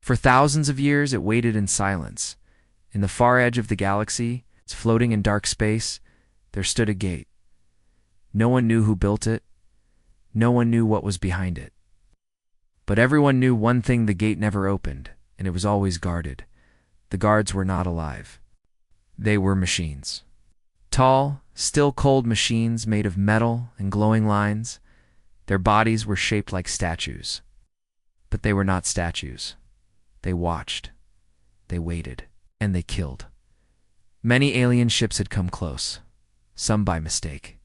For thousands of years it waited in silence. In the far edge of the galaxy, floating in dark space, there stood a gate. No one knew who built it. No one knew what was behind it. But everyone knew one thing: the gate never opened, and it was always guarded. The guards were not alive. They were machines. Tall, still cold machines made of metal and glowing lines. Their bodies were shaped like statues. But they were not statues. They watched. They waited. And they killed. Many alien ships had come close, some by mistake.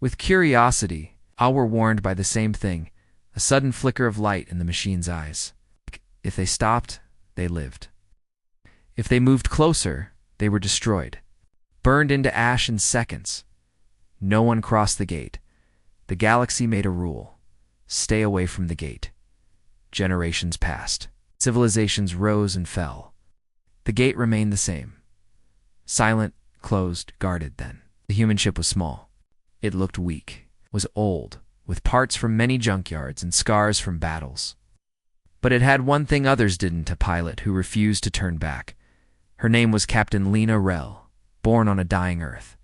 With curiosity, all were warned by the same thing: a sudden flicker of light in the machine's eyes. If they stopped, they lived. If they moved closer, they were destroyed, burned into ash in seconds. No one crossed the gate. The galaxy made a rule: stay away from the gate. Generations passed. Civilizations rose and fell. The gate remained the same. Silent, closed, guarded then. The human ship was small. It looked weak, was old, with parts from many junkyards and scars from battles. But it had one thing others didn't: a pilot who refused to turn back. Her name was Captain Lena Rell, born on a dying Earth.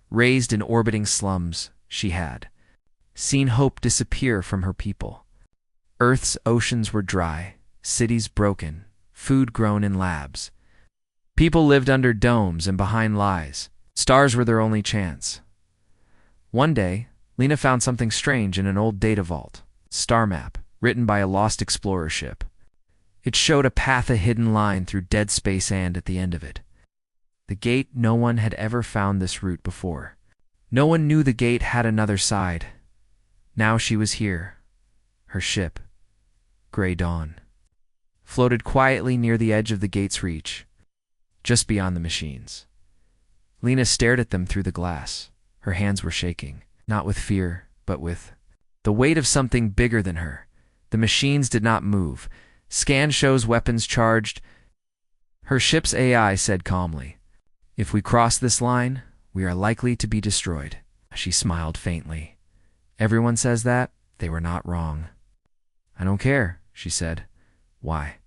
Raised in orbiting slums, she had seen hope disappear from her people. Earth's oceans were dry, cities broken, food grown in labs. People lived under domes and behind lies. Stars were their only chance. One day, Lena found something strange in an old data vault. Star map, written by a lost explorer ship. It showed a path, a hidden line through dead space, and at the end of it, the gate. No one had ever found this route before. No one knew the gate had another side. Now she was here. Her ship, Gray Dawn, floated quietly near the edge of the gate's reach, just beyond the machines. Lena stared at them through the glass. Her hands were shaking, not with fear, but with the weight of something bigger than her. The machines did not move. Scan shows weapons charged. Her ship's AI said calmly, "If we cross this line, we are likely to be destroyed." She smiled faintly. Everyone says that. They were not wrong. "I don't care," she said. "Why?"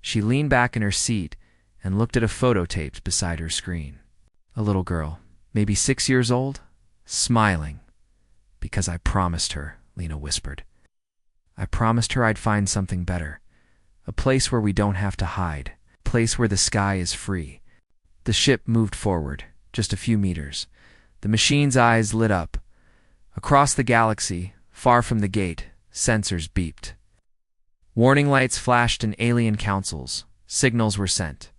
She leaned back in her seat and looked at a photo taped beside her screen. A little girl, maybe 6 years old, smiling. "Because I promised her," Lena whispered. "I promised her I'd find something better. A place where we don't have to hide. A place where the sky is free." The ship moved forward, just a few meters. The machine's eyes lit up. Across the galaxy, far from the gate, sensors beeped. Warning lights flashed in alien councils. Signals were sent.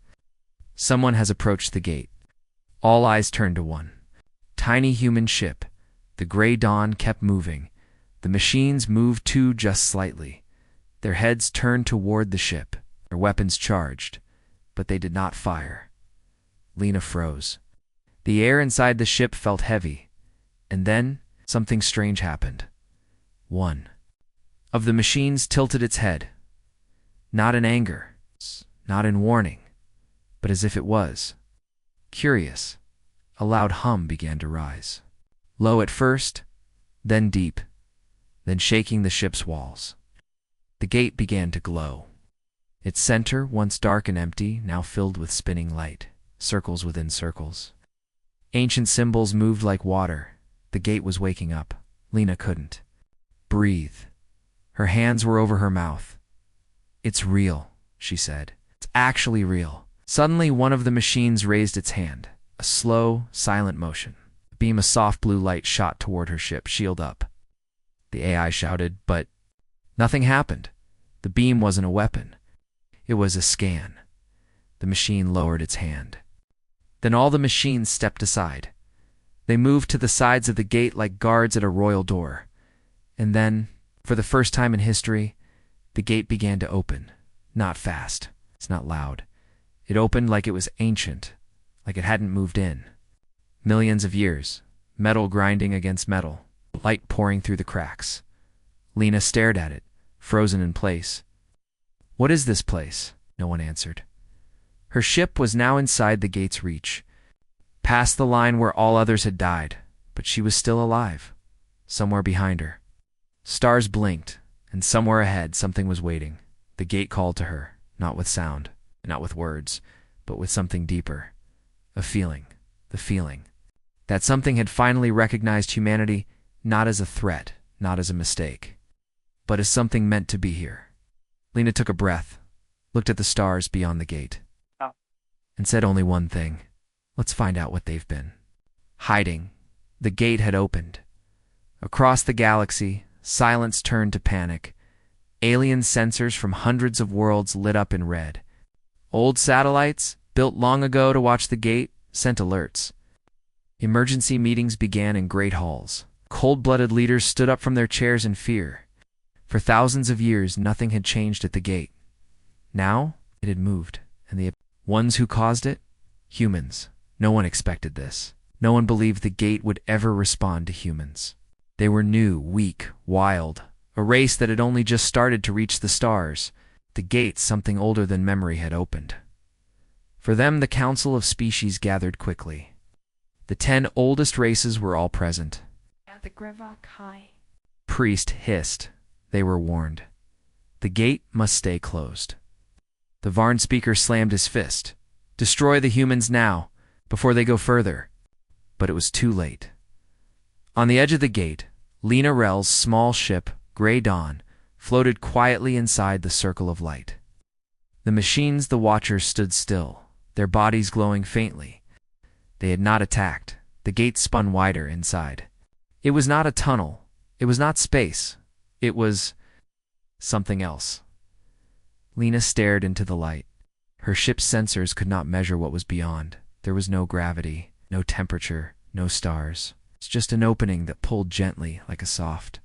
Someone has approached the gate. All eyes turned to one. Tiny human ship. The Gray Dawn kept moving. The machines moved too, just slightly. Their heads turned toward the ship, their weapons charged, but they did not fire. Lena froze. The air inside the ship felt heavy, and then something strange happened. One of the machines tilted its head, not in anger, not in warning, but as if it was curious. A loud hum began to rise, low at first, then deep, then shaking the ship's walls. The gate began to glow. Its center, once dark and empty, now filled with spinning light, circles within circles. Ancient symbols moved like water. The gate was waking up. Lena couldn't breathe. Her hands were over her mouth. "It's real," she said. "It's actually real." Suddenly, one of the machines raised its hand. A slow, silent motion. A beam of soft blue light shot toward her ship. "Shield up." The AI shouted, but nothing happened. The beam wasn't a weapon. It was a scan. The machine lowered its hand. Then all the machines stepped aside. They moved to the sides of the gate like guards at a royal door. And then, for the first time in history, the gate began to open. Not fast. It's not loud. It opened like it was ancient, like it hadn't moved in. Millions of years, metal grinding against metal, light pouring through the cracks. Lena stared at it, frozen in place. "What is this place?" No one answered. Her ship was now inside the gate's reach, past the line where all others had died, but she was still alive, somewhere behind her. Stars blinked, and somewhere ahead something was waiting. The gate called to her, not with sound, not with words, but with something deeper. A feeling. The feeling. That something had finally recognized humanity not as a threat, not as a mistake, but as something meant to be here. Lena took a breath, looked at the stars beyond the gate, and said only one thing. Let's find out what they've been hiding. The gate had opened. Across the galaxy, silence turned to panic. Alien sensors from hundreds of worlds lit up in red. Old satellites, built long ago to watch the gate, sent alerts. Emergency meetings began in great halls. Cold-blooded leaders stood up from their chairs in fear. For thousands of years, nothing had changed at the gate. Now, it had moved, and the ones who caused it? Humans. No one expected this. No one believed the gate would ever respond to humans. They were new, weak, wild, a race that had only just started to reach the stars. The gate, something older than memory, had opened. For them, the Council of Species gathered quickly. The 10 oldest races were all present. Priest hissed. They were warned. The gate must stay closed. The Varn speaker slammed his fist. Destroy the humans now, before they go further. But it was too late. On the edge of the gate, Lena Rel's small ship, Grey Dawn, floated quietly inside the circle of light. The machines, the Watchers, stood still, their bodies glowing faintly. They had not attacked. The gate spun wider inside. It was not a tunnel. It was not space. It was something else. Lena stared into the light. Her ship's sensors could not measure what was beyond. There was no gravity, no temperature, no stars. It's just an opening that pulled gently like a soft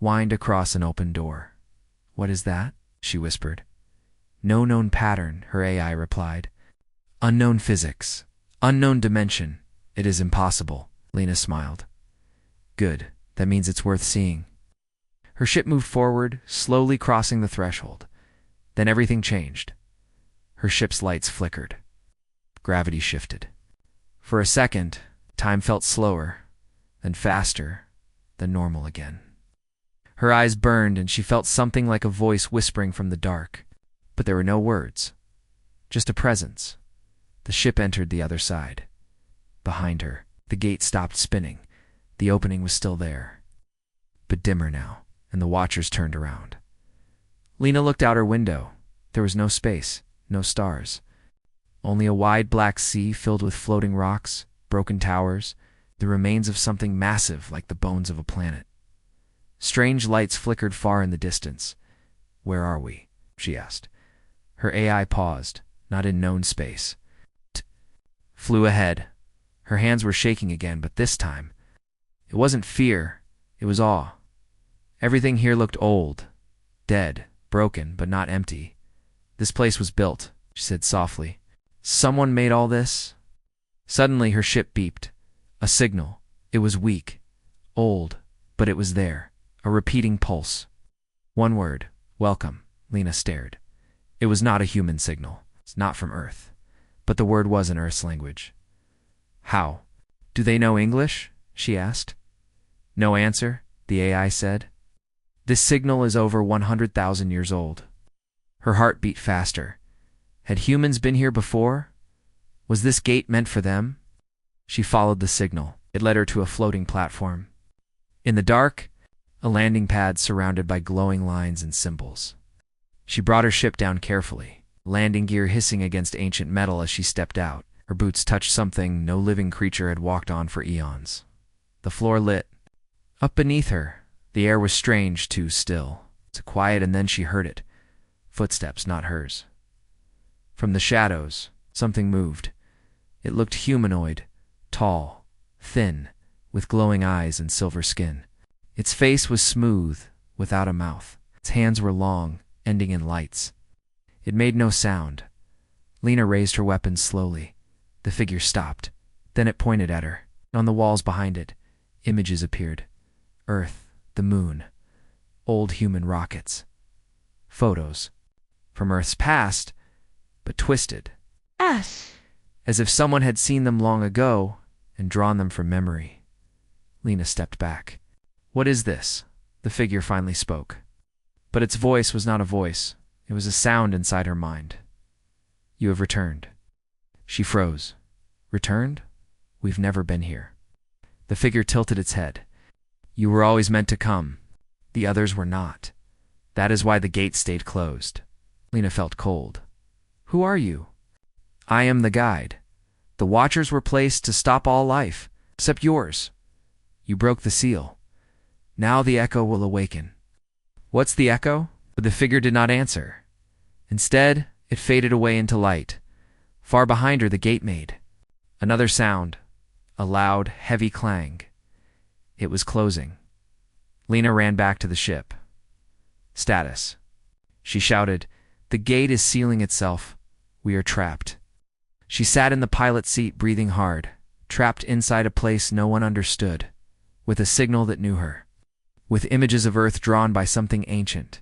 wind across an open door. What is that? She whispered. No known pattern, her AI replied. Unknown physics. Unknown dimension. It is impossible. Lena smiled. Good. That means it's worth seeing. Her ship moved forward, slowly crossing the threshold. Then everything changed. Her ship's lights flickered. Gravity shifted. For a second, time felt slower, then faster, then normal again. Her eyes burned and she felt something like a voice whispering from the dark. But there were no words, just a presence. The ship entered the other side. Behind her, the gate stopped spinning. The opening was still there, but dimmer now, and the Watchers turned around. Lena looked out her window. There was no space, no stars. Only a wide black sea filled with floating rocks, broken towers, the remains of something massive like the bones of a planet. Strange lights flickered far in the distance. Where are we? She asked. Her AI paused, not in known space. Flew ahead. Her hands were shaking again, but this time, it wasn't fear, it was awe. Everything here looked old, dead, broken, but not empty. This place was built, she said softly. Someone made all this? Suddenly her ship beeped. A signal. It was weak, old, but it was there. A repeating pulse. One word. Welcome. Lena stared. It was not a human signal. It's not from Earth. But the word was in Earth's language. How? Do they know English? She asked. No answer, the AI said. This signal is over 100,000 years old. Her heart beat faster. Had humans been here before? Was this gate meant for them? She followed the signal. It led her to a floating platform. In the dark, a landing pad surrounded by glowing lines and symbols. She brought her ship down carefully, landing gear hissing against ancient metal as she stepped out. Her boots touched something no living creature had walked on for eons. The floor lit. Up beneath her, the air was strange, too still. It's quiet, and then she heard it. Footsteps, not hers. From the shadows, something moved. It looked humanoid, tall, thin, with glowing eyes and silver skin. Its face was smooth, without a mouth. Its hands were long, ending in lights. It made no sound. Lena raised her weapon slowly. The figure stopped. Then it pointed at her. On the walls behind it, images appeared. Earth, the moon, old human rockets. Photos. From Earth's past, but twisted. As As if someone had seen them long ago and drawn them from memory. Lena stepped back. What is this? The figure finally spoke. But its voice was not a voice. It was a sound inside her mind. You have returned. She froze. Returned? We've never been here. The figure tilted its head. You were always meant to come. The others were not. That is why the gate stayed closed. Lena felt cold. Who are you? I am the guide. The Watchers were placed to stop all life, except yours. You broke the seal. Now the echo will awaken. What's the echo? But the figure did not answer. Instead, it faded away into light. Far behind her, the gate made. Another sound. A loud, heavy clang. It was closing. Lena ran back to the ship. Status. She shouted, "The gate is sealing itself. We are trapped." She sat in the pilot's seat, breathing hard, trapped inside a place no one understood, with a signal that knew her, with images of Earth drawn by something ancient,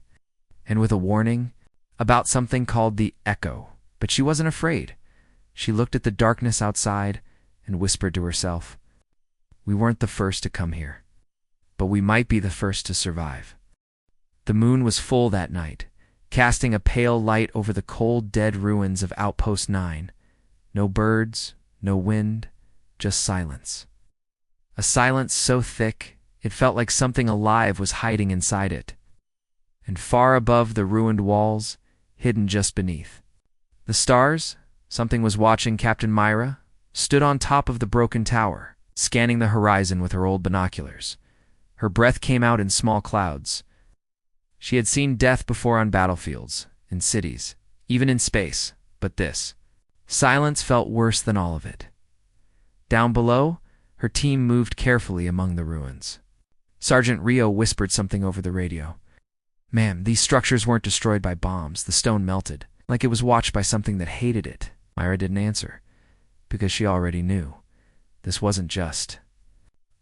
and with a warning about something called the Echo. But she wasn't afraid. She looked at the darkness outside and whispered to herself, "We weren't the first to come here, but we might be the first to survive." The moon was full that night, casting a pale light over the cold, dead ruins of Outpost 9. No birds, no wind, just silence. A silence so thick, it felt like something alive was hiding inside it. And far above the ruined walls, hidden just beneath, the stars, something was watching. Captain Myra stood on top of the broken tower, scanning the horizon with her old binoculars. Her breath came out in small clouds. She had seen death before on battlefields, in cities, even in space, but this silence felt worse than all of it. Down below, her team moved carefully among the ruins. Sergeant Rio whispered something over the radio. "Ma'am, these structures weren't destroyed by bombs. The stone melted, like it was watched by something that hated it." Myra didn't answer, because she already knew. This wasn't just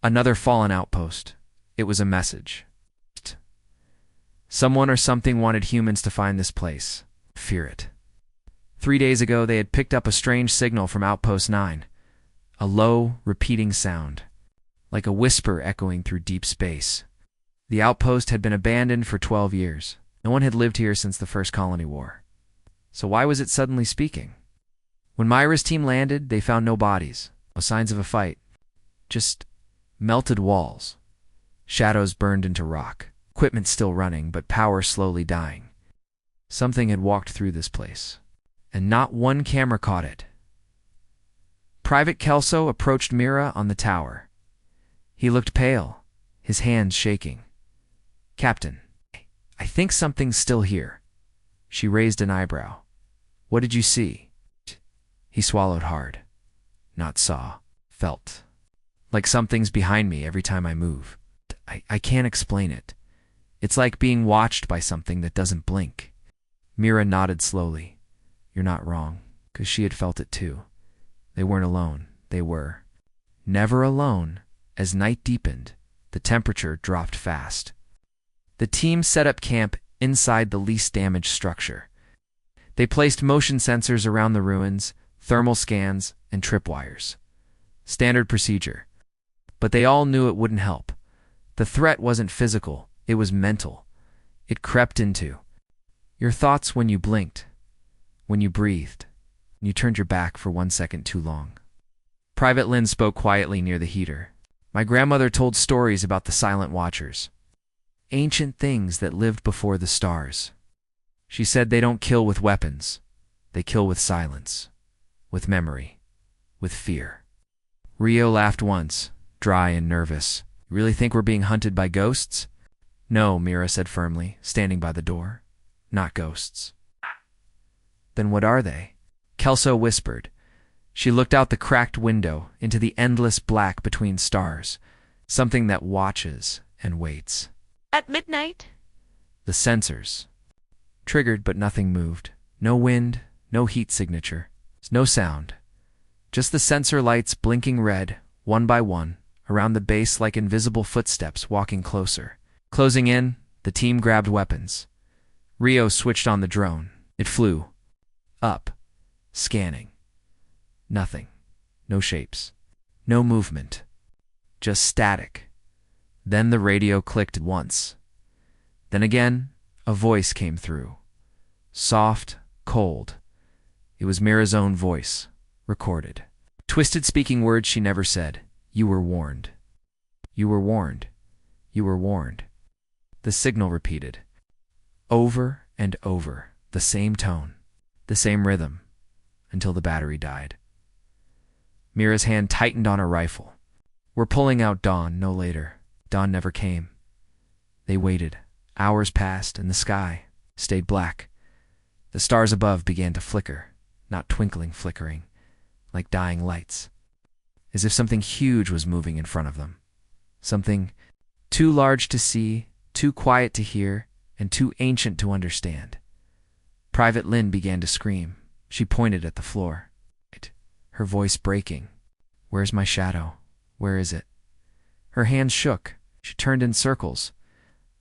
another fallen outpost. It was a message. Someone or something wanted humans to find this place. Fear it. 3 days ago, they had picked up a strange signal from Outpost 9. A low, repeating sound, like a whisper echoing through deep space. The outpost had been abandoned for 12 years. No one had lived here since the First Colony War. So why was it suddenly speaking? When Myra's team landed, they found no bodies, no signs of a fight. Just melted walls. Shadows burned into rock. Equipment still running, but power slowly dying. Something had walked through this place, and not one camera caught it. Private Kelso approached Mira on the tower. He looked pale, his hands shaking. "Captain, I think something's still here." She raised an eyebrow. "What did you see?" He swallowed hard. Not saw, felt. Like something's behind me every time I move. I can't explain it. It's like being watched by something that doesn't blink. Mira nodded slowly. "You're not wrong," because she had felt it too. They weren't alone. They were never alone. As night deepened, the temperature dropped fast. The team set up camp inside the least damaged structure. They placed motion sensors around the ruins, thermal scans, and tripwires. Standard procedure. But they all knew it wouldn't help. The threat wasn't physical, it was mental. It crept into your thoughts when you blinked, when you breathed, when you turned your back for 1 second too long. Private Lynn spoke quietly near the heater. "My grandmother told stories about the Silent Watchers. Ancient things that lived before the stars. She said they don't kill with weapons. They kill with silence, with memory, with fear." Rio laughed once, dry and nervous. "You really think we're being hunted by ghosts?" "No," Mira said firmly, standing by the door. "Not ghosts." "Then what are they?" Kelso whispered. She looked out the cracked window into the endless black between stars. Something that watches and waits. "At midnight?" The sensors. Triggered, but nothing moved. No wind, no heat signature, no sound. Just the sensor lights blinking red, one by one, around the base like invisible footsteps walking closer. Closing in, the team grabbed weapons. Rio switched on the drone. It flew. Up. Scanning. Nothing. No shapes. No movement. Just static. Then the radio clicked once. Then again, a voice came through. soft, cold. It was Mira's own voice, recorded. Twisted speaking words she never said. You were warned. You were warned. You were warned. The signal repeated. Over and over, the same tone, the same rhythm, until the battery died. Mira's hand tightened on her rifle. We're pulling out Dawn, no later. Dawn never came. They waited. Hours passed, and the sky stayed black. The stars above began to flicker, not twinkling, flickering, like dying lights, as if something huge was moving in front of them. Something too large to see, too quiet to hear, and too ancient to understand. Private Lynn began to scream. She pointed at the floor, her voice breaking. Where's my shadow? Where is it? Her hands shook. She turned in circles.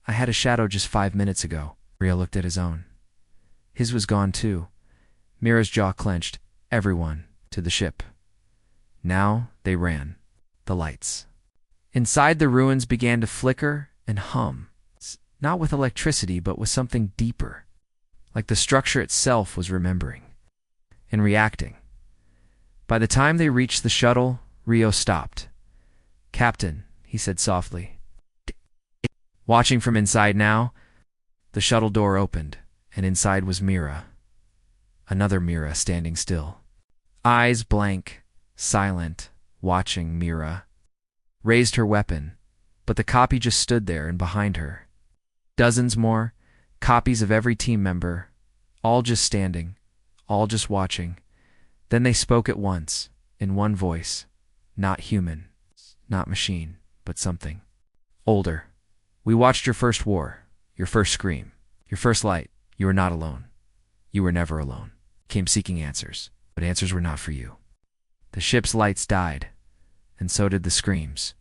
I had a shadow just 5 minutes ago. Rio looked at his own. His was gone too. Mira's jaw clenched. Everyone, to the ship. Now they ran. The lights. Inside, the ruins began to flicker and hum, not with electricity, but with something deeper, like the structure itself was remembering and reacting. By the time they reached the shuttle, Rio stopped. Captain, he said softly. Watching from inside now, the shuttle door opened, and inside was Mira. Another Mira standing still. Eyes blank, silent, watching. Mira raised her weapon, but the copy just stood there and behind her. Dozens more, copies of every team member, all just standing, all just watching. Then they spoke at once, in one voice. Not human, not machine, but something. Older. We watched your first war, your first scream, your first light. You were not alone. You were never alone. Came seeking answers, but answers were not for you. The ship's lights died, and so did the screams.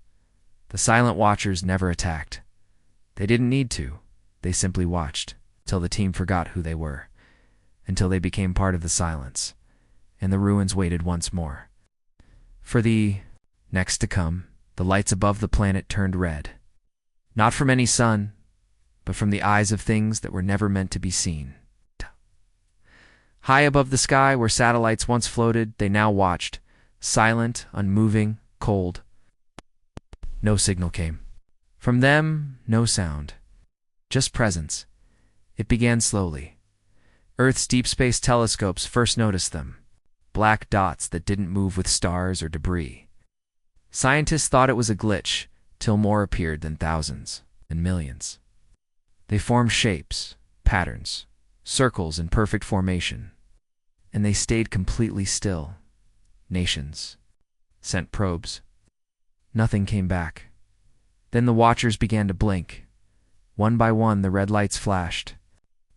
The silent watchers never attacked. They didn't need to. They simply watched, till the team forgot who they were, until they became part of the silence, and the ruins waited once more. For the next to come, the lights above the planet turned red. Not from any sun, but from the eyes of things that were never meant to be seen. High above the sky, where satellites once floated, they now watched, silent, unmoving, cold. No signal came. From them, no sound. Just presence. It began slowly. Earth's deep space telescopes first noticed them. Black dots that didn't move with stars or debris. Scientists thought it was a glitch, till more appeared than thousands and millions. They formed shapes, patterns, circles in perfect formation. And they stayed completely still. Nations sent probes. Nothing came back. Then the watchers began to blink. One by one, the red lights flashed.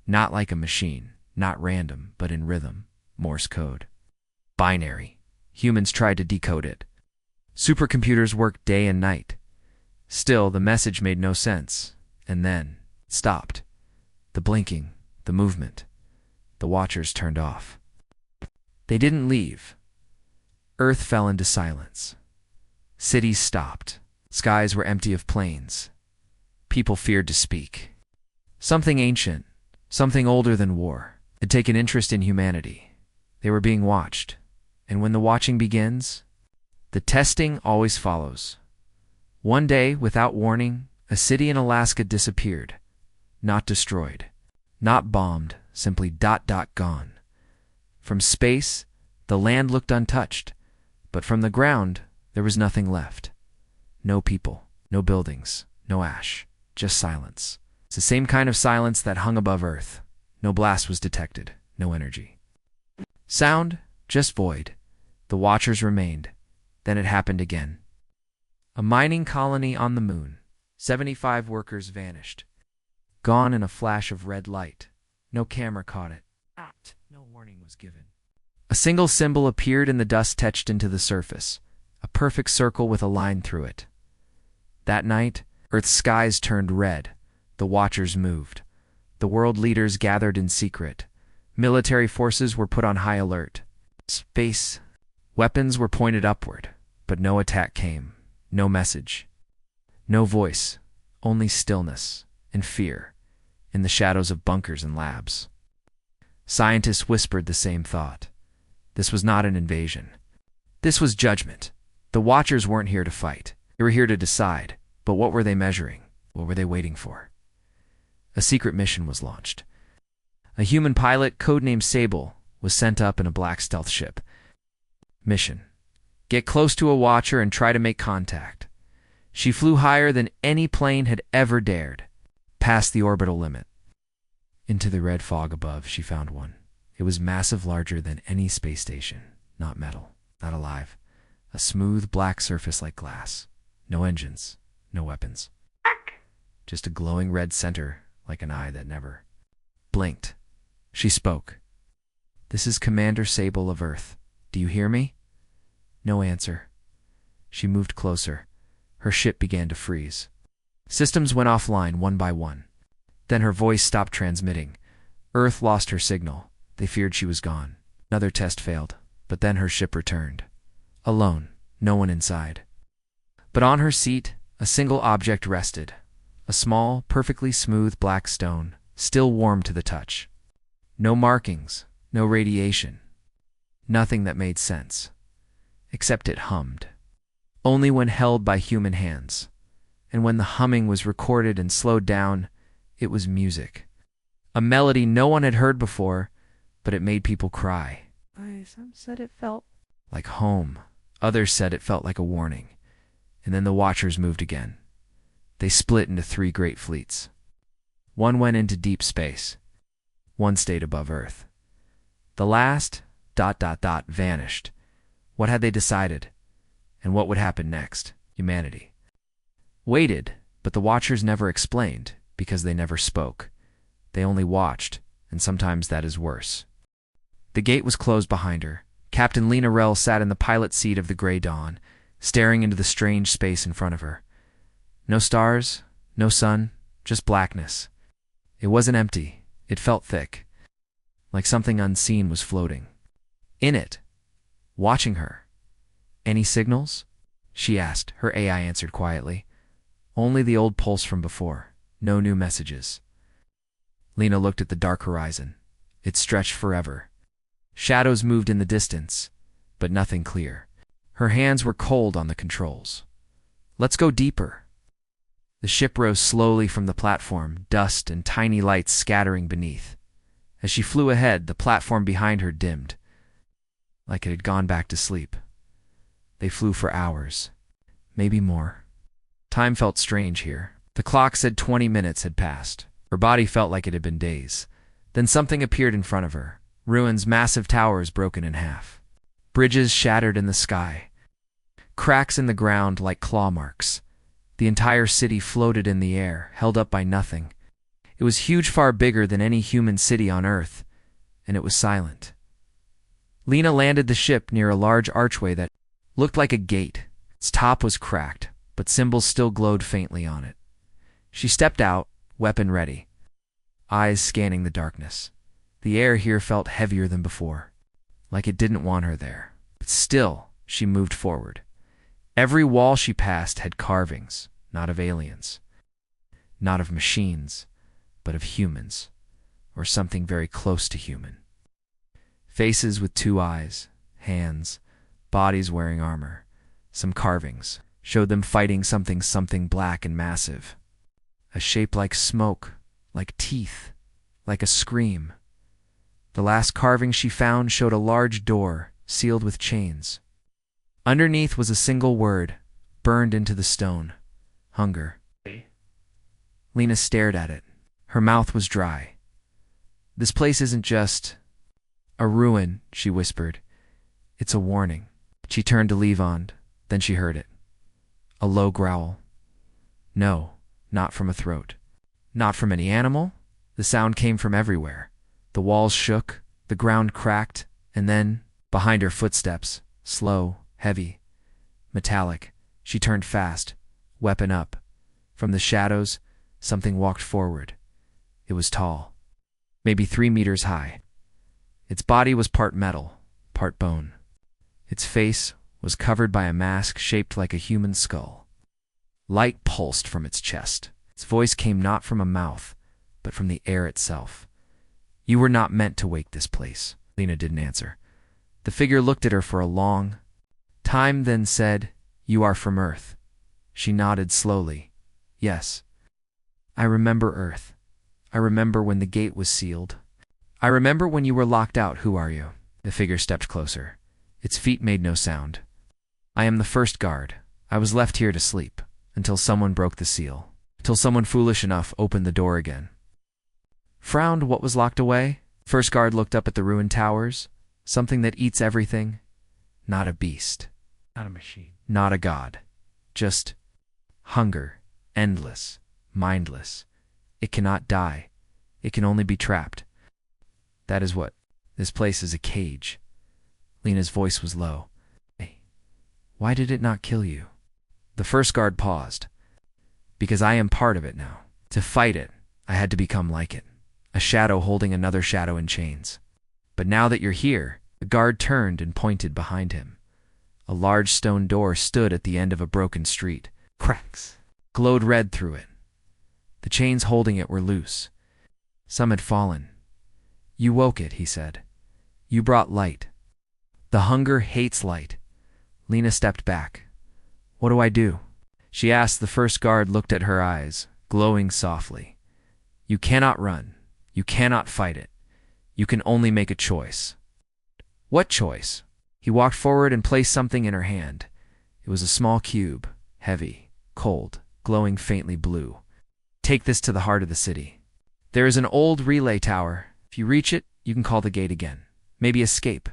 Not like a machine, not random, but in rhythm, Morse code. Binary. Humans tried to decode it. Supercomputers worked day and night. Still, the message made no sense, and then stopped. The blinking, the movement. The watchers turned off. They didn't leave. Earth fell into silence. Cities stopped. Skies were empty of planes. People feared to speak. Something ancient, something older than war, had taken interest in humanity. They were being watched. And when the watching begins, the testing always follows. One day, without warning, a city in Alaska disappeared. Not destroyed. Not bombed, simply gone. From space, the land looked untouched, but from the ground, there was nothing left. No people, no buildings, no ash, just silence. It's the same kind of silence that hung above Earth. No blast was detected, no energy. Sound, just void. The watchers remained. Then it happened again. A mining colony on the moon. 75 workers vanished. Gone in a flash of red light. No camera caught it. No warning was given. A single symbol appeared in the dust etched into the surface. A perfect circle with a line through it. That night, Earth's skies turned red. The watchers moved. The world leaders gathered in secret. Military forces were put on high alert. Space weapons were pointed upward, but no attack came. No message. No voice. Only stillness and fear in the shadows of bunkers and labs. Scientists whispered the same thought. This was not an invasion. This was judgment. The Watchers weren't here to fight. They were here to decide. But what were they measuring? What were they waiting for? A secret mission was launched. A human pilot, codenamed Sable, was sent up in a black stealth ship. Mission: get close to a Watcher and try to make contact. She flew higher than any plane had ever dared, past the orbital limit. Into the red fog above, she found one. It was massive, larger than any space station. Not metal, not alive. A smooth black surface like glass. No engines, no weapons. Just a glowing red center like an eye that never blinked. She spoke. "This is Commander Sable of Earth. Do you hear me?" No answer. She moved closer. Her ship began to freeze. Systems went offline one by one. Then her voice stopped transmitting. Earth lost her signal. They feared she was gone. Another test failed, but then her ship returned. Alone, no one inside. But on her seat, a single object rested. A small, perfectly smooth black stone, still warm to the touch. No markings, no radiation. Nothing that made sense. Except it hummed. Only when held by human hands. And when the humming was recorded and slowed down, it was music. A melody no one had heard before, but it made people cry. Some said it felt like home. Others said it felt like a warning. And then the Watchers moved again. They split into 3 great fleets. One went into deep space. One stayed above Earth. The last ... vanished. What had they decided? And what would happen next? Humanity waited, but the Watchers never explained, because they never spoke. They only watched, and sometimes that is worse. The gate was closed behind her. Captain Lena Rell sat in the pilot seat of the Grey Dawn, staring into the strange space in front of her. No stars, no sun, just blackness. It wasn't empty. It felt thick, like something unseen was floating. In it, watching her. "Any signals?" she asked. Her AI answered quietly. "Only the old pulse from before. No new messages." Lena looked at the dark horizon. It stretched forever. Shadows moved in the distance, but nothing clear. Her hands were cold on the controls. "Let's go deeper." The ship rose slowly from the platform, dust and tiny lights scattering beneath. As she flew ahead, the platform behind her dimmed, like it had gone back to sleep. They flew for hours, maybe more. Time felt strange here. The clock said 20 minutes had passed. Her body felt like it had been days. Then something appeared in front of her. Ruins, massive towers broken in half. Bridges shattered in the sky. Cracks in the ground like claw marks. The entire city floated in the air, held up by nothing. It was huge, far bigger than any human city on Earth, and it was silent. Lena landed the ship near a large archway that looked like a gate. Its top was cracked, but symbols still glowed faintly on it. She stepped out, weapon ready, eyes scanning the darkness. The air here felt heavier than before, like it didn't want her there. But still, she moved forward. Every wall she passed had carvings, not of aliens, not of machines, but of humans, or something very close to human. Faces with 2 eyes, hands, bodies wearing armor. Some carvings showed them fighting something black and massive. A shape like smoke, like teeth, like a scream. The last carving she found showed a large door, sealed with chains. Underneath was a single word, burned into the stone: hunger. Lena stared at it. Her mouth was dry. "This place isn't just a ruin," she whispered. "It's a warning." She turned to leave on, then she heard it. A low growl. No, not from a throat. Not from any animal. The sound came from everywhere. The walls shook, the ground cracked, and then, behind her, footsteps, slow, heavy, metallic. She turned fast, weapon up. From the shadows, something walked forward. It was tall, maybe 3 meters high. Its body was part metal, part bone. Its face was covered by a mask shaped like a human skull. Light pulsed from its chest. Its voice came not from a mouth, but from the air itself. You were not meant to wake this place. Lena didn't answer. The figure looked at her for a long time, then said, You are from Earth. She nodded slowly. Yes. I remember Earth. I remember when the gate was sealed. I remember when you were locked out. Who are you? The figure stepped closer. Its feet made no sound. I am the first guard. I was left here to sleep, until someone broke the seal. Till someone foolish enough opened the door again. Frowned what was locked away? First guard looked up at the ruined towers. Something that eats everything. Not a beast. Not a machine. Not a god. Just hunger. Endless. Mindless. It cannot die. It can only be trapped. That is what. This place is a cage. Lena's voice was low. Hey, why did it not kill you? The first guard paused. Because I am part of it now. To fight it, I had to become like it. A shadow holding another shadow in chains. But now that you're here, the guard turned and pointed behind him. A large stone door stood at the end of a broken street. Cracks glowed red through it. The chains holding it were loose. Some had fallen. You woke it, he said. You brought light. The hunger hates light. Lena stepped back. What do I do? She asked. The first guard looked at her eyes, glowing softly. You cannot run. You cannot fight it. You can only make a choice. What choice? He walked forward and placed something in her hand. It was a small cube, heavy, cold, glowing faintly blue. Take this to the heart of the city. There is an old relay tower. If you reach it, you can call the gate again. Maybe escape.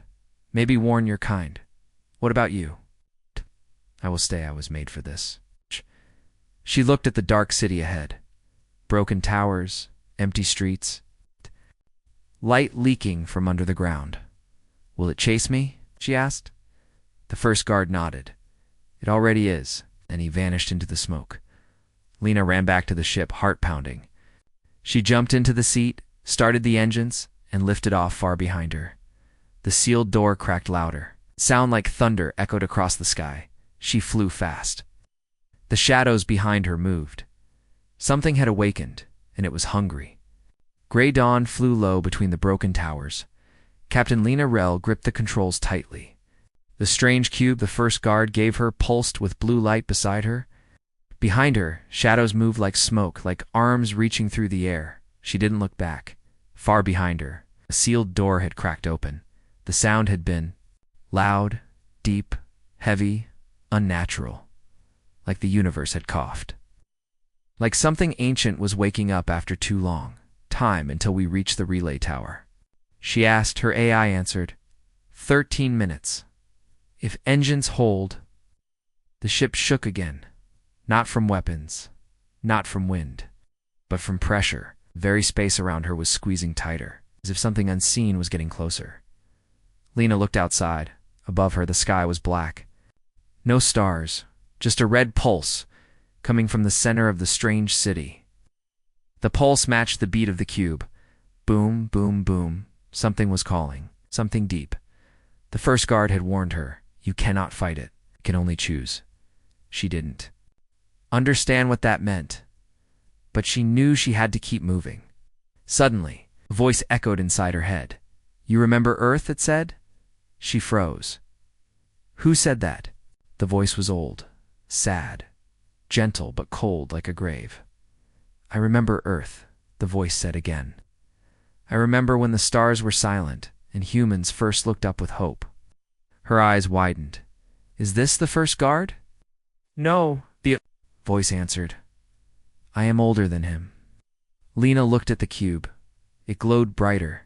Maybe warn your kind. What about you? I will stay. I was made for this. She looked at the dark city ahead. Broken towers, empty streets. Light leaking from under the ground. Will it chase me? She asked. The first guard nodded. It already is, and he vanished into the smoke. Lena ran back to the ship, heart pounding. She jumped into the seat, started the engines, and lifted off far behind her. The sealed door cracked louder. Sound like thunder echoed across the sky. She flew fast. The shadows behind her moved. Something had awakened, and it was hungry. Gray dawn flew low between the broken towers. Captain Lena Rell gripped the controls tightly. The strange cube the first guard gave her pulsed with blue light beside her. Behind her, shadows moved like smoke, like arms reaching through the air. She didn't look back. Far behind her, a sealed door had cracked open. The sound had been loud, deep, heavy, unnatural. Like the universe had coughed. Like something ancient was waking up after too long. Time until we reached the relay tower. She asked. Her AI answered. 13 minutes. If engines hold. The ship shook again. Not from weapons. Not from wind. But from pressure. The very space around her was squeezing tighter, as if something unseen was getting closer. Lena looked outside. Above her, the sky was black. No stars. Just a red pulse coming from the center of the strange city. The pulse matched the beat of the cube. Boom, boom, boom. Something was calling. Something deep. The first guard had warned her. You cannot fight it. You can only choose. She didn't understand what that meant. But she knew she had to keep moving. Suddenly, a voice echoed inside her head. You remember Earth, it said? She froze. Who said that? The voice was old, sad, gentle but cold like a grave. I remember Earth, the voice said again. I remember when the stars were silent and humans first looked up with hope. Her eyes widened. Is this the first guard? No, the voice answered. I am older than him. Lena looked at the cube. It glowed brighter.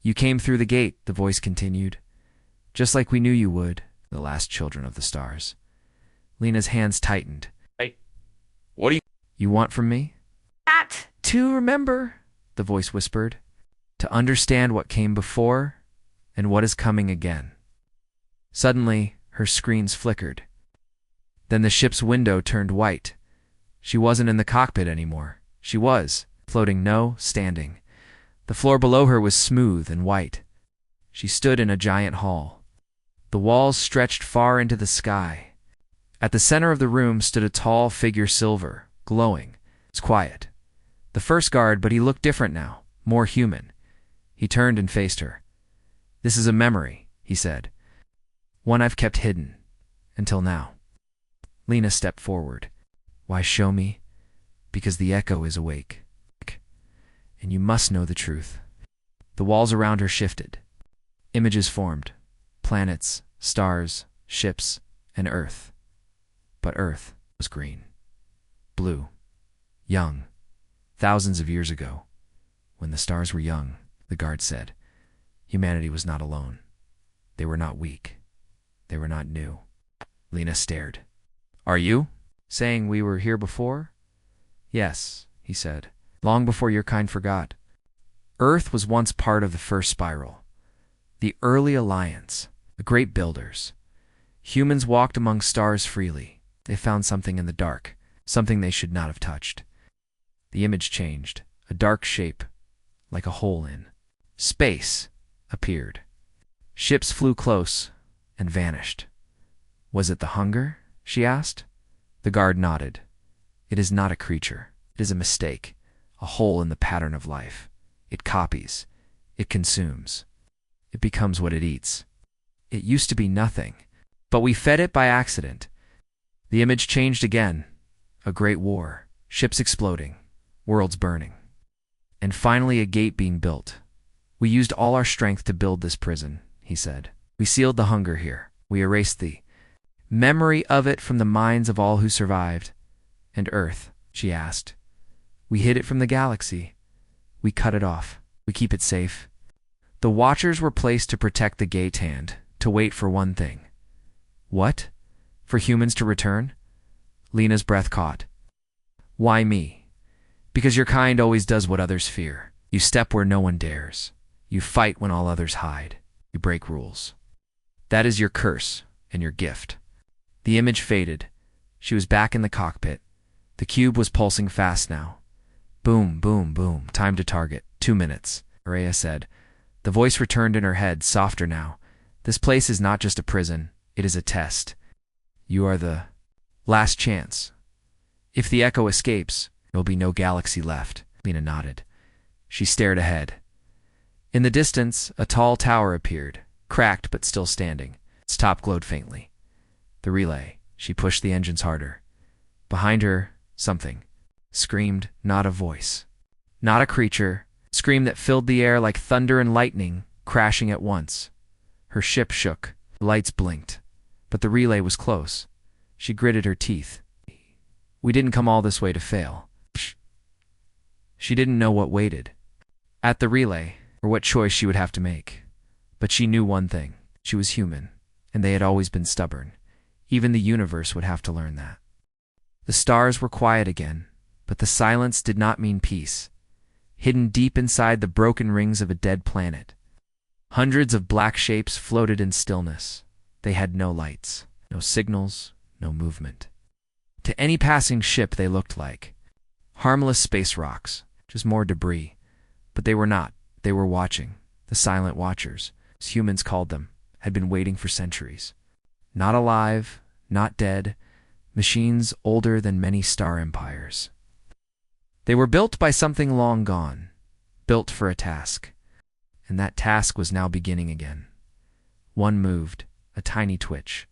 You came through the gate, the voice continued. Just like we knew you would, the last children of the stars. Lena's hands tightened. Hey, what do you want from me? That! To remember, the voice whispered. To understand what came before and what is coming again. Suddenly, her screens flickered. Then the ship's window turned white. She wasn't in the cockpit anymore. She was, floating, no, standing. The floor below her was smooth and white. She stood in a giant hall. The walls stretched far into the sky. At the center of the room stood a tall figure, silver, glowing. It's quiet. The first guard, but he looked different now, more human. He turned and faced her. "This is a memory," he said. "One I've kept hidden. Until now." Lena stepped forward. "Why show me? Because the echo is awake. And you must know the truth." The walls around her shifted. Images formed. Planets, stars, ships, and Earth. But Earth was green. Blue. Young. Thousands of years ago. When the stars were young, the guard said, humanity was not alone. They were not weak. They were not new. Lena stared. "Are you saying we were here before?" "Yes," he said, "long before your kind forgot. Earth was once part of the first spiral. The early alliance, the great builders. Humans walked among stars freely. They found something in the dark, something they should not have touched." The image changed. A dark shape, like a hole in space, appeared. Ships flew close and vanished. "Was it the hunger?" she asked. The guard nodded. "It is not a creature. It is a mistake, a hole in the pattern of life. It copies. It consumes. It becomes what it eats. It used to be nothing, but we fed it by accident." The image changed again. A great war, ships exploding, worlds burning. And finally a gate being built. "We used all our strength to build this prison," he said. "We sealed the hunger here. We erased the memory of it from the minds of all who survived." "And Earth?" she asked. "We hid it from the galaxy. We cut it off. We keep it safe." The Watchers were placed to protect the gate hand, to wait for one thing. What? For humans to return? Lena's breath caught. "Why me?" "Because your kind always does what others fear. You step where no one dares. You fight when all others hide. You break rules. That is your curse and your gift." The image faded. She was back in the cockpit. The cube was pulsing fast now. "Boom, boom, boom. Time to target. 2 minutes," Araya said. The voice returned in her head, softer now. "This place is not just a prison. It is a test. You are the last chance. If the echo escapes, there will be no galaxy left." Lena nodded. She stared ahead. In the distance, a tall tower appeared, cracked but still standing. Its top glowed faintly. The relay. She pushed the engines harder. Behind her, something screamed, not a voice, not a creature, scream that filled the air like thunder and lightning, crashing at once. Her ship shook, the lights blinked, but the relay was close. She gritted her teeth. We didn't come all this way to fail. She didn't know what waited at the relay, or what choice she would have to make. But she knew one thing. She was human, and they had always been stubborn. Even the universe would have to learn that. The stars were quiet again, but the silence did not mean peace. Hidden deep inside the broken rings of a dead planet, hundreds of black shapes floated in stillness. They had no lights, no signals, no movement. To any passing ship they looked like harmless space rocks, just more debris. But they were not. They were watching. The silent watchers, as humans called them, had been waiting for centuries. Not alive, not dead, machines older than many star empires. They were built by something long gone, built for a task. And that task was now beginning again. One moved, a tiny twitch,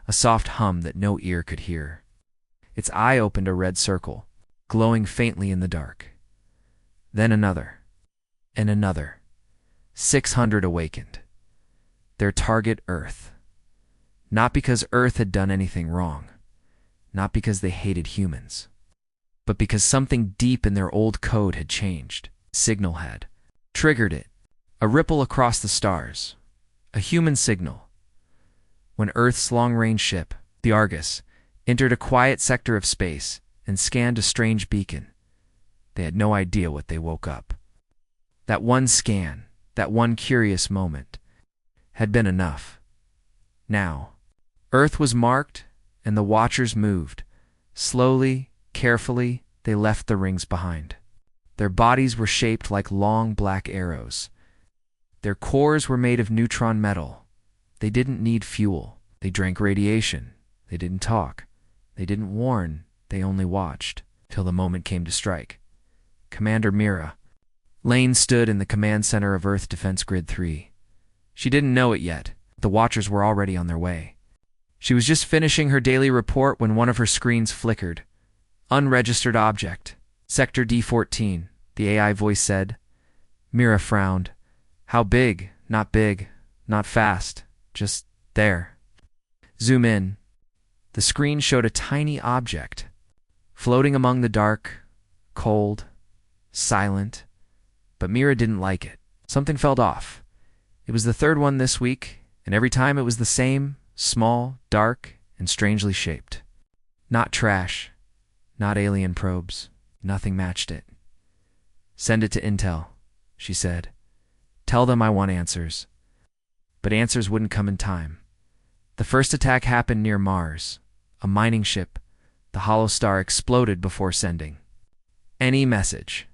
a soft hum that no ear could hear. Its eye opened a red circle, glowing faintly in the dark. Then another, and another. 600 awakened. Their target, Earth. Not because Earth had done anything wrong, not because they hated humans, but because something deep in their old code had changed. Signal had triggered it. A ripple across the stars. A human signal. When Earth's long-range ship, the Argus, entered a quiet sector of space and scanned a strange beacon, they had no idea what they woke up. That one scan, that one curious moment, had been enough. Now, Earth was marked, and the Watchers moved. Slowly, carefully, they left the rings behind. Their bodies were shaped like long black arrows. Their cores were made of neutron metal. They didn't need fuel. They drank radiation. They didn't talk. They didn't warn. They only watched, till the moment came to strike. Commander Mira. Lane stood in the command center of Earth Defense Grid 3. She didn't know it yet. The Watchers were already on their way. She was just finishing her daily report when one of her screens flickered. Unregistered object. Sector D14, the AI voice said. Mira frowned. How big? Not big. Not fast. Just there. Zoom in. The screen showed a tiny object, floating among the dark, cold, silent. But Mira didn't like it. Something felt off. It was the third one this week, and every time it was the same, small, dark, and strangely shaped. Not trash. Not alien probes. Nothing matched it. Send it to Intel, she said. Tell them I want answers. But answers wouldn't come in time. The first attack happened near Mars. A mining ship. The hollow star exploded before sending any message.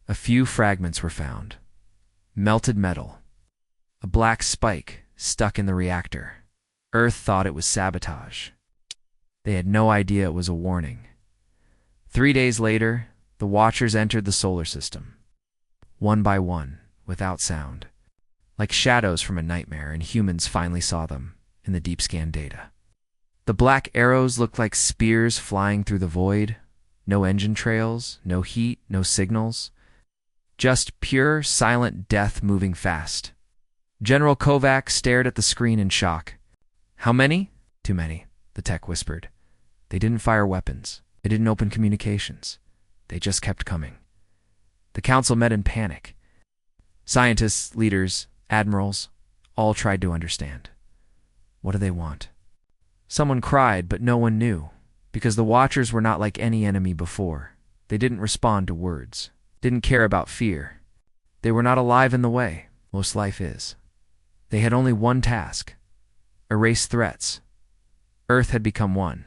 A few fragments were found. Melted metal. A black spike stuck in the reactor. Earth thought it was sabotage. They had no idea it was a warning. 3 days later, the Watchers entered the solar system. One by one, without sound. Like shadows from a nightmare, and humans finally saw them in the deep scan data. The black arrows looked like spears flying through the void. No engine trails, no heat, no signals. Just pure, silent death moving fast. General Kovac stared at the screen in shock. How many? Too many, the tech whispered. They didn't fire weapons. They didn't open communications. They just kept coming. The council met in panic. Scientists, leaders, admirals, all tried to understand. What do they want? Someone cried, but no one knew, because the Watchers were not like any enemy before. They didn't respond to words, didn't care about fear. They were not alive in the way most life is. They had only one task: erase threats. Earth had become one.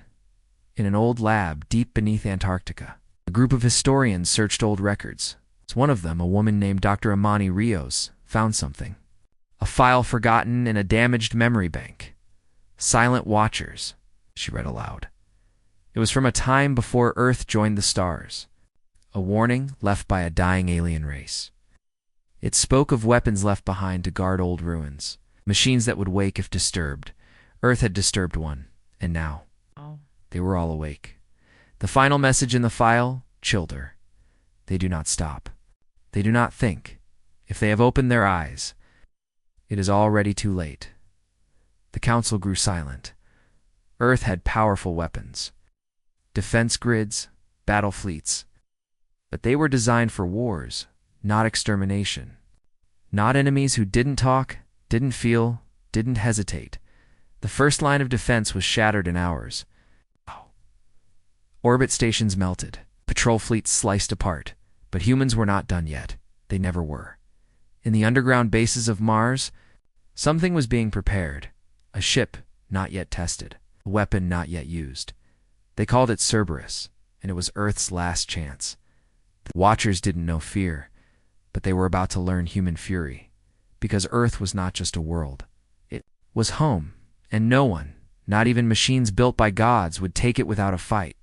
In an old lab deep beneath Antarctica, a group of historians searched old records. One of them, a woman named Dr. Amani Rios, found something. A file forgotten in a damaged memory bank. Silent Watchers, she read aloud. It was from a time before Earth joined the stars. A warning left by a dying alien race. It spoke of weapons left behind to guard old ruins. Machines that would wake if disturbed. Earth had disturbed one, and now they were all awake. The final message in the file chilled her. They do not stop. They do not think. If they have opened their eyes, it is already too late. The council grew silent. Earth had powerful weapons. Defense grids, battle fleets. But they were designed for wars, not extermination. Not enemies who didn't talk, didn't feel, didn't hesitate. The first line of defense was shattered in hours. Orbit stations melted. Patrol fleets sliced apart. But humans were not done yet. They never were. In the underground bases of Mars, something was being prepared. A ship not yet tested. A weapon not yet used. They called it Cerberus, and it was Earth's last chance. The Watchers didn't know fear, but they were about to learn human fury. Because Earth was not just a world. It was home, and no one, not even machines built by gods, would take it without a fight.